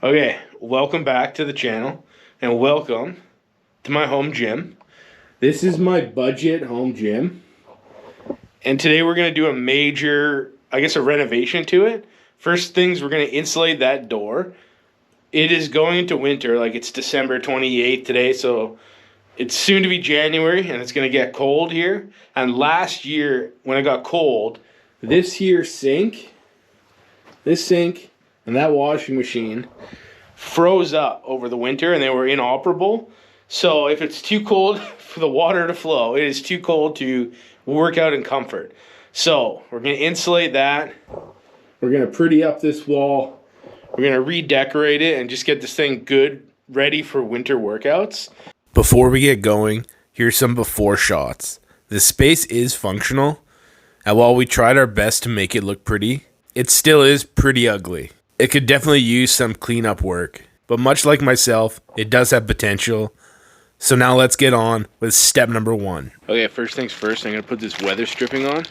Okay, welcome back to the channel and welcome to my home gym. This is my budget home gym. And today we're going to do a major, a renovation to it. First things, we're going to insulate that door. It is going into winter, like it's December 28th today, so it's soon to be January and it's going to get cold here. And last year when it got cold, this sink, and that washing machine froze up over the winter and they were inoperable. So if it's too cold for the water to flow, it is too cold to work out in comfort. So we're going to insulate that. We're going to pretty up this wall. We're going to redecorate it and just get this thing good, ready for winter workouts. Before we get going, here's some before shots. The space is functional, and while we tried our best to make it look pretty, it still is pretty ugly. It could definitely use some cleanup work, but much like myself, it does have potential. So now let's get on with step number 1. Okay, first things first, I'm going to put this weather stripping on.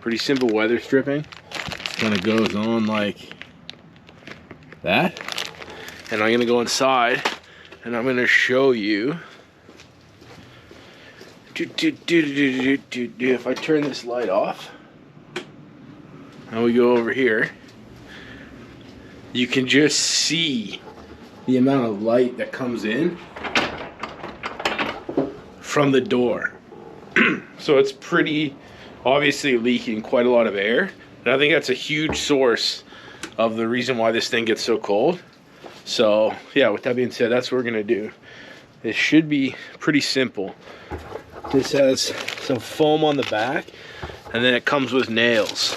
Pretty simple weather stripping. It kind of goes on like that. And I'm going to go inside and I'm going to show you. If I turn this light off, and we go over here, you can just see the amount of light that comes in from the door. So it's pretty obviously leaking quite a lot of air, and I think that's a huge source of the reason why this thing gets so cold. So yeah, with that being said, that's what we're gonna do. It should be pretty simple. This has some foam on the back, and then it comes with nails.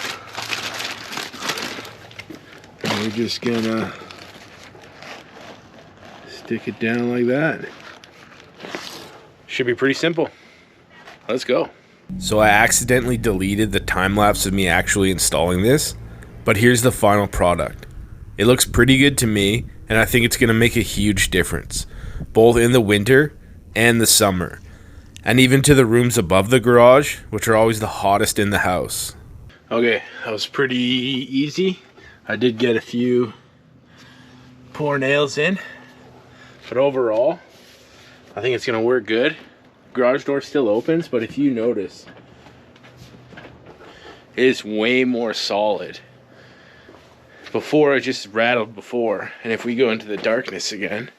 And we're just gonna stick it down like that. Should be pretty simple. Let's go. So I accidentally deleted the time lapse of me actually installing this, but here's the final product. It looks pretty good to me, and I think it's going to make a huge difference, both in the winter and the summer, and even to the rooms above the garage, which are always the hottest in the house. Okay, that was pretty easy. I did get a few poor nails in, but overall, I think it's going to work good. Garage door still opens, but if you notice, it is way more solid. Before, it just rattled before, and if we go into the darkness again,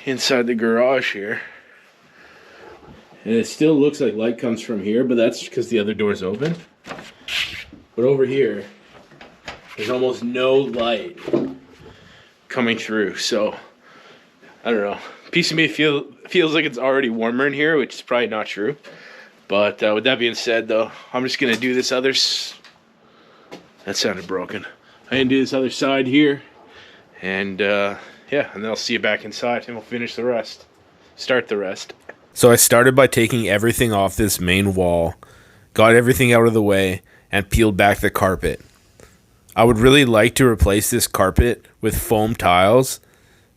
inside the garage here, and it still looks like light comes from here, but that's because the other door's open. But over here, there's almost no light coming through, so I don't know. Piece of me feels like it's already warmer in here, which is probably not true. But with that being said, though, I'm just gonna do this other. That sounded broken. I'm gonna do this other side here, and yeah, and then I'll see you back inside, and we'll finish the rest. Start the rest. So I started by taking everything off this main wall, got everything out of the way, and peeled back the carpet. I would really like to replace this carpet with foam tiles,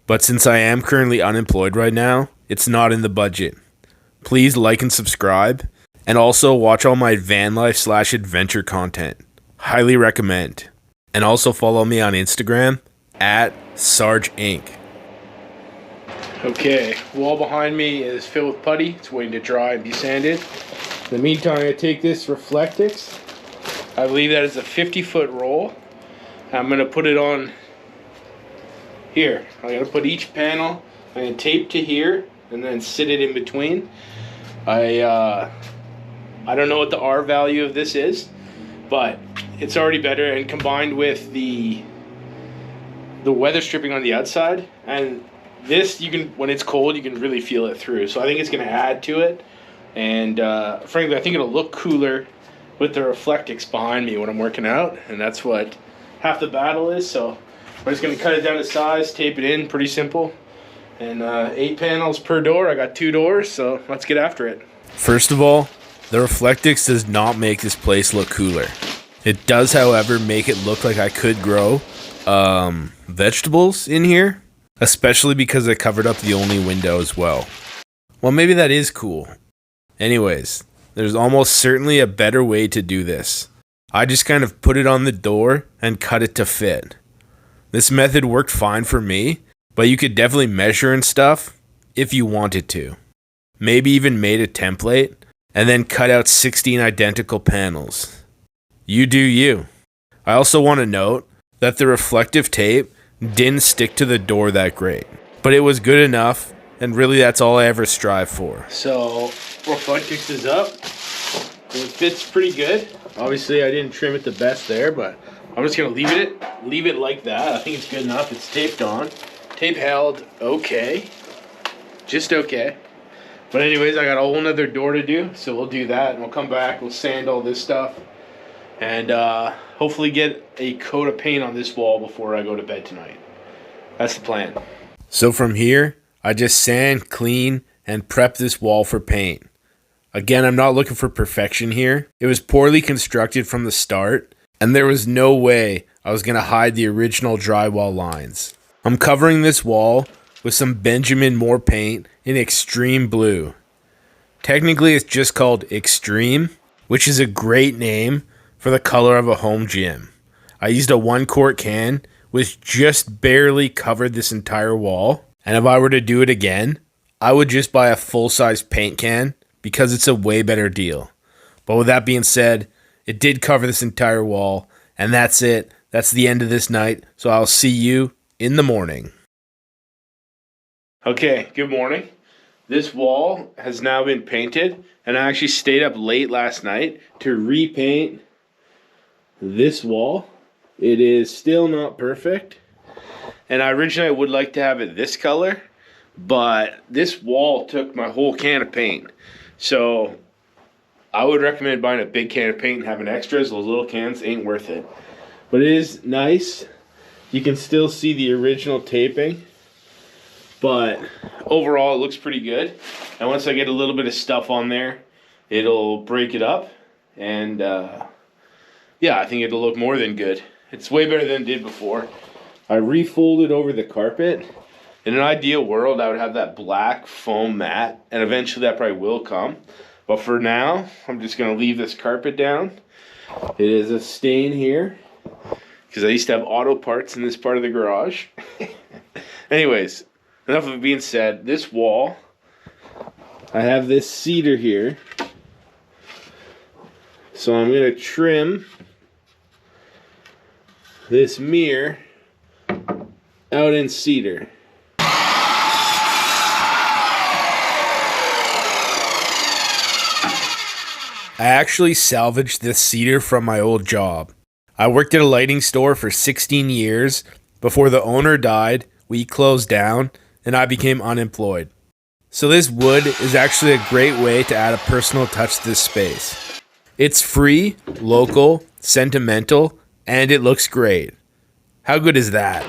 but since I am currently unemployed right now, it's not in the budget. Please like and subscribe, and also watch all my van life / adventure content. Highly recommend. And also follow me on Instagram at Sarge Inc. Okay, wall behind me is filled with putty. It's waiting to dry and be sanded. In the meantime, I'm gonna take this reflectix. I believe that is a 50-foot roll. I'm gonna put it on here. I'm gonna put each panel, I'm gonna tape to here and then sit it in between. I don't know what the R value of this is, but it's already better, and combined with the weather stripping on the outside, and this, you can, when it's cold, you can really feel it through. So I think it's gonna add to it, and frankly, I think it'll look cooler with the reflectix behind me when I'm working out, and that's what half the battle is. So I'm just gonna cut it down to size, tape it in, pretty simple. And 8 panels per door. I got 2 doors, so let's get after it. First of all, the reflectix does not make this place look cooler. It does, however, make it look like I could grow vegetables in here, especially because I covered up the only window as well. Well, maybe that is cool. Anyways, there's almost certainly a better way to do this. I just kind of put it on the door and cut it to fit. This method worked fine for me, but you could definitely measure and stuff if you wanted to. Maybe even made a template and then cut out 16 identical panels. You do you. I also want to note that the reflective tape didn't stick to the door that great, but it was good enough, and really that's all I ever strive for. So reflectix is up. It fits pretty good. Obviously I didn't trim it the best there, but I'm just gonna leave it like that. I think it's good enough. It's taped on. Tape held okay. Just okay. But anyways, I got a whole nother door to do, so we'll do that and we'll come back, we'll sand all this stuff, and hopefully get a coat of paint on this wall before I go to bed tonight. That's the plan. So from here, I just sand, clean, and prep this wall for paint. Again, I'm not looking for perfection here. It was poorly constructed from the start, and there was no way I was going to hide the original drywall lines. I'm covering this wall with some Benjamin Moore paint in extreme blue. Technically, it's just called Extreme, which is a great name for the color of a home gym. I used a 1-quart can, which just barely covered this entire wall. And if I were to do it again, I would just buy a full-size paint can because it's a way better deal. But with that being said, it did cover this entire wall, and that's it. That's the end of this night, so I'll see you in the morning. Okay, good morning. This wall has now been painted, and I actually stayed up late last night to repaint this wall. It is still not perfect, and originally I would like to have it this color, but this wall took my whole can of paint. So I would recommend buying a big can of paint and having extras. Those little cans ain't worth it. But it is nice. You can still see the original taping, but overall it looks pretty good. And once I get a little bit of stuff on there, it'll break it up, and yeah, I think it'll look more than good. It's way better than it did before. I refolded over the carpet. In an ideal world, I would have that black foam mat, and eventually that probably will come. But for now, I'm just going to leave this carpet down. It is a stain here, because I used to have auto parts in this part of the garage. Anyways, enough of it being said. This wall, I have this cedar here. So I'm going to trim this mirror out in cedar. I actually salvaged this cedar from my old job. I worked at a lighting store for 16 years. Before the owner died, we closed down, and I became unemployed. So this wood is actually a great way to add a personal touch to this space. It's free, local, sentimental, and it looks great. How good is that?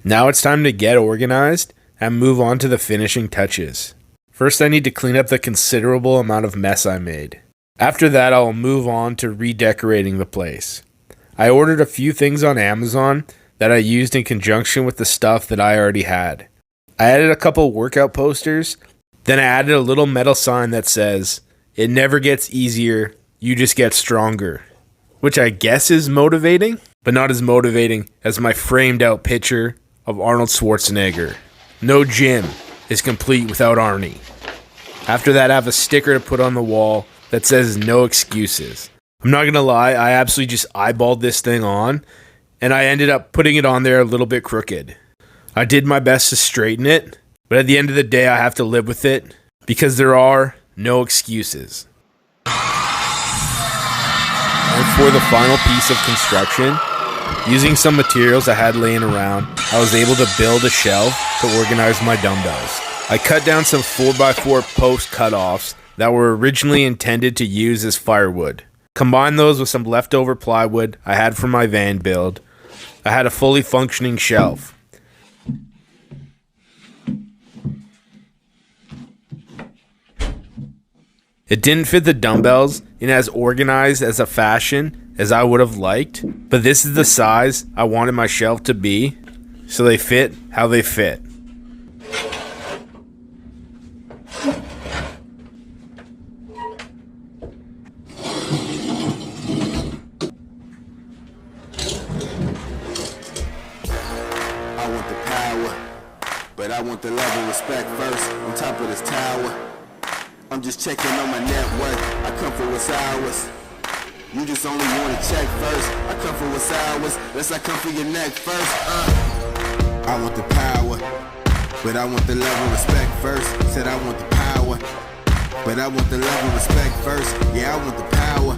Now it's time to get organized and move on to the finishing touches. First, I need to clean up the considerable amount of mess I made. After that, I'll move on to redecorating the place. I ordered a few things on Amazon that I used in conjunction with the stuff that I already had. I added a couple workout posters, then I added a little metal sign that says, "It never gets easier, you just get stronger," which I guess is motivating, but not as motivating as my framed out picture of Arnold Schwarzenegger. No gym is complete without Arnie. After that, I have a sticker to put on the wall that says "No excuses." I'm not gonna lie, I absolutely just eyeballed this thing on, and I ended up putting it on there a little bit crooked. I did my best to straighten it, but at the end of the day, I have to live with it because there are no excuses. And for the final piece of construction, using some materials I had laying around, I was able to build a shelf to organize my dumbbells. I cut down some 4x4 post cutoffs that were originally intended to use as firewood. Combine those with some leftover plywood I had from my van build. I had a fully functioning shelf. It didn't fit the dumbbells in as organized as a fashion as I would have liked, but this is the size I wanted my shelf to be, so they fit how they fit. but I want the love and respect first. On top of this tower, I'm just checking on my net worth. I come for what's ours. You just only want to check first. I come for what's ours. Let's come for your neck first. I want the power, but I want the love and respect first. Said I want the power, but I want the love and respect first. Yeah, I want the power,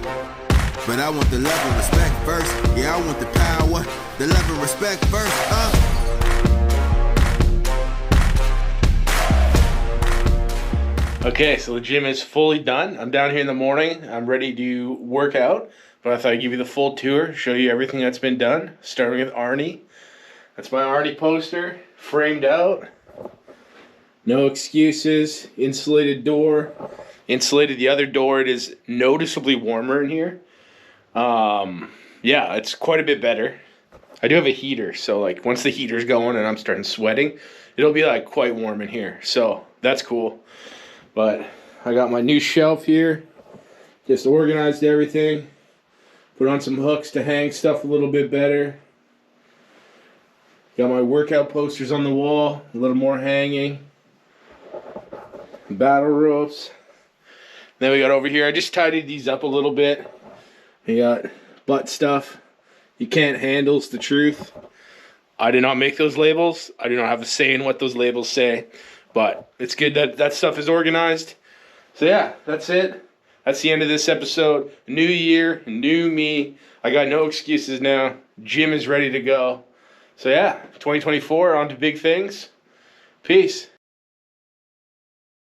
but I want the love and respect first. Yeah, I want the power, the love and respect first. Okay, so the gym is fully done. I'm down here in the morning. I'm ready to work out, but I thought I'd give you the full tour, show you everything that's been done, starting with Arnie. That's my Arnie poster, framed out. No excuses. Insulated door. Insulated the other door. It is noticeably warmer in here. Yeah, it's quite a bit better. I do have a heater, so like once the heater's going and I'm starting sweating, it'll be like quite warm in here. So that's cool. But I got my new shelf here. Just organized everything. Put on some hooks to hang stuff a little bit better. Got my workout posters on the wall. A little more hanging. Battle ropes. Then we got over here. I just tidied these up a little bit. We got butt stuff. You can't handle, it's the truth. I did not make those labels. I do not have a say in what those labels say. But it's good that that stuff is organized. So yeah, that's it. That's the end of this episode. New year, new me. I got no excuses now. Gym is ready to go. So yeah, 2024, on to big things. Peace.